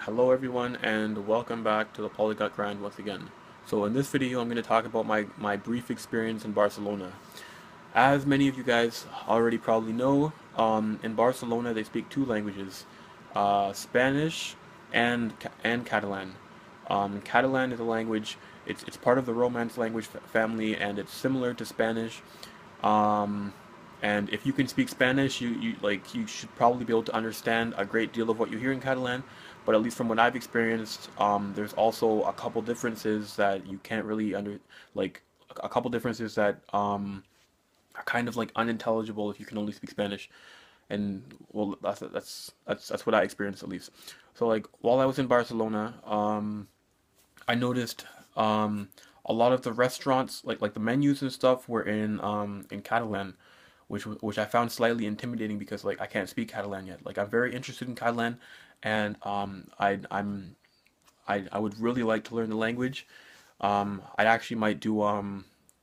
Hello everyone and welcome back to the Polyglot grind once again. So in this video I'm going to talk about my brief experience in Barcelona. As many of you guys already probably know, in Barcelona they speak two languages, Spanish and Catalan. Catalan is a language, it's part of the Romance language family and it's similar to Spanish. Um, and if you can speak Spanish, you should probably be able to understand a great deal of what you hear in Catalan. But at least from what I've experienced, there's also a couple differences that you can't really like a couple differences that are kind of like unintelligible if you can only speak Spanish. And well, that's what I experienced at least. So like while I was in Barcelona, I noticed a lot of the restaurants, like the menus and stuff, were in Catalan, which I found slightly intimidating because like I can't speak Catalan yet. Like I'm very interested in Catalan, and I would really like to learn the language. I actually might do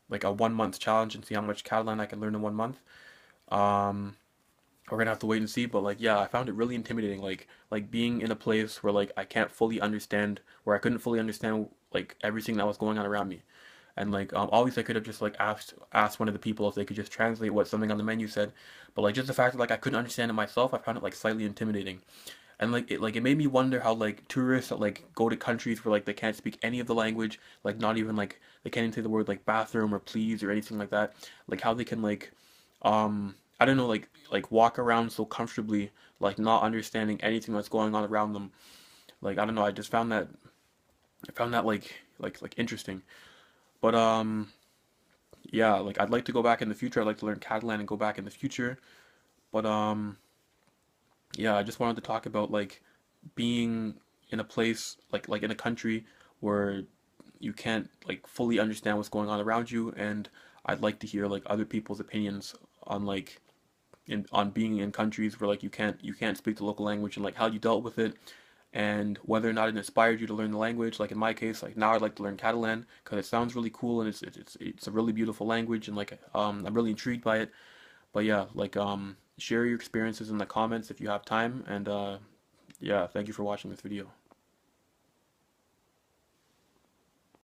like a 1 month challenge and see how much Catalan I can learn in 1 month. Um, we're gonna have to wait and see, but like yeah, I found it really intimidating. Like being in a place where like I can't fully understand, where I couldn't fully understand like everything that was going on around me. And like obviously I could have just like asked one of the people if they could just translate what something on the menu said, but like just the fact that like I couldn't understand it myself, I found it like slightly intimidating. And like it made me wonder how like tourists that like go to countries where like they can't speak any of the language, like not even like they can't even say the word like bathroom or please or anything like that, like how they can like I don't know, like walk around so comfortably, like not understanding anything that's going on around them. Like I don't know, I found that like interesting. But yeah, like I'd like to go back in the future. I'd like to learn Catalan and go back in the future. But yeah, I just wanted to talk about like being in a place like in a country where you can't like fully understand what's going on around you, and I'd like to hear like other people's opinions on like on being in countries where like you can't speak the local language and like how you dealt with it and whether or not it inspired you to learn the language. Like in my case, like now I'd like to learn Catalan because it sounds really cool and it's a really beautiful language and like I'm really intrigued by it. But yeah, like share your experiences in the comments if you have time, and yeah, thank you for watching this video.